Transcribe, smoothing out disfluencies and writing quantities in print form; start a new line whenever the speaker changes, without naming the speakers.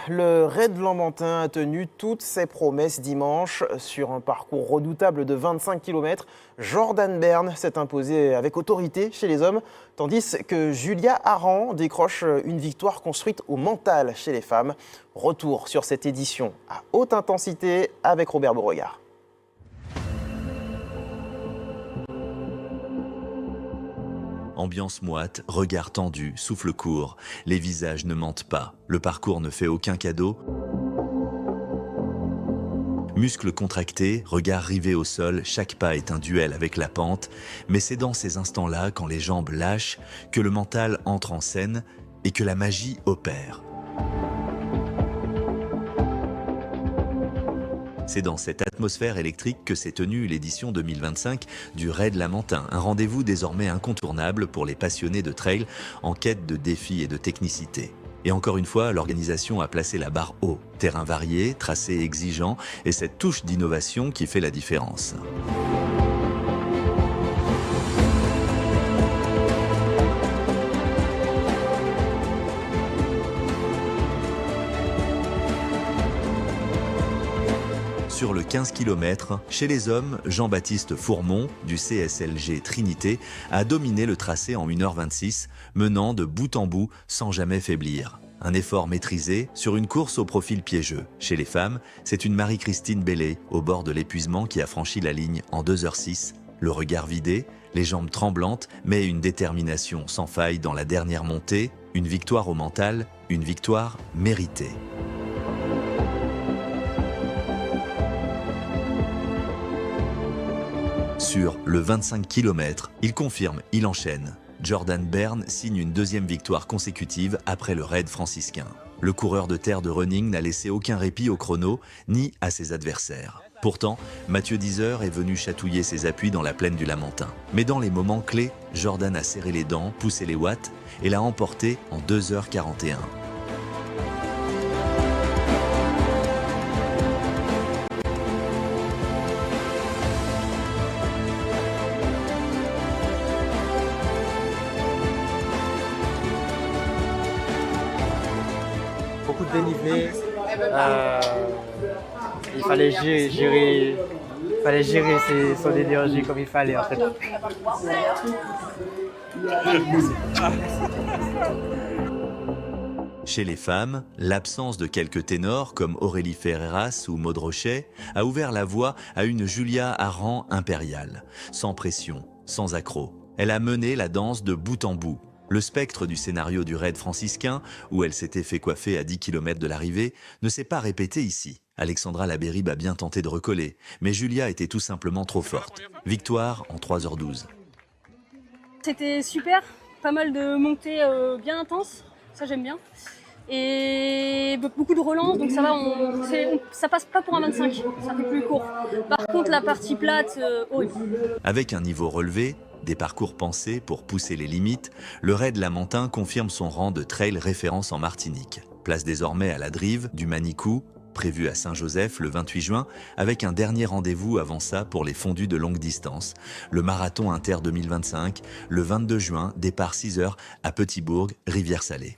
le Raid Lamentin a tenu toutes ses promesses dimanche. Sur un parcours redoutable de 25 km, Jordan Bern s'est imposé avec autorité chez les hommes, tandis que Julia Haran décroche une victoire construite au mental chez les femmes. Retour sur cette édition à haute intensité avec Robert Beauregard.
Ambiance moite, regard tendu, souffle court. Les visages ne mentent pas. Le parcours ne fait aucun cadeau. Muscles contractés, regard rivé au sol, chaque pas est un duel avec la pente. Mais c'est dans ces instants-là, quand les jambes lâchent, que le mental entre en scène et que la magie opère. C'est dans cette atmosphère électrique que s'est tenue l'édition 2025 du Raid Lamentin, un rendez-vous désormais incontournable pour les passionnés de trail en quête de défis et de technicité. Et encore une fois, l'organisation a placé la barre haut. Terrain varié, tracé exigeant et cette touche d'innovation qui fait la différence. Sur le 15 km, chez les hommes, Jean-Baptiste Fourmont, du CSLG Trinité, a dominé le tracé en 1h26, menant de bout en bout sans jamais faiblir. Un effort maîtrisé sur une course au profil piégeux. Chez les femmes, c'est une Marie-Christine Bellé, au bord de l'épuisement, qui a franchi la ligne en 2h06. Le regard vidé, les jambes tremblantes, mais une détermination sans faille dans la dernière montée. Une victoire au mental, une victoire méritée. Sur le 25 km, il confirme, il enchaîne. Jordan Bern signe une deuxième victoire consécutive après le raid franciscain. Le coureur de terre de running n'a laissé aucun répit au chrono, ni à ses adversaires. Pourtant, Mathieu Dizer est venu chatouiller ses appuis dans la plaine du Lamentin. Mais dans les moments clés, Jordan a serré les dents, poussé les watts et l'a emporté en 2h41.
Beaucoup de dénivelé, il fallait gérer son énergie comme il fallait en fait.
Chez les femmes, l'absence de quelques ténors comme Aurélie Ferreras ou Maud Rochet a ouvert la voie à une Julia Haran impériale, sans pression, sans accroc. Elle a mené la danse de bout en bout. Le spectre du scénario du raid franciscain, où elle s'était fait coiffer à 10 km de l'arrivée, ne s'est pas répété ici. Alexandra Labérib a bien tenté de recoller, mais Julia était tout simplement trop forte. Victoire en 3h12.
C'était super, pas mal de montées bien intenses, ça j'aime bien. Et beaucoup de relance, donc ça va, ça passe pas pour un 25, ça fait plus court. Par contre la partie plate, horrible.
Avec un niveau relevé, des parcours pensés pour pousser les limites, le Raid Lamentin confirme son rang de trail référence en Martinique. Place désormais à la Drive du Manicou, prévu à Saint-Joseph le 28 juin, avec un dernier rendez-vous avant ça pour les fondus de longue distance. Le Marathon Inter 2025, le 22 juin, départ 6h à Petit-Bourg, Rivière-Salée.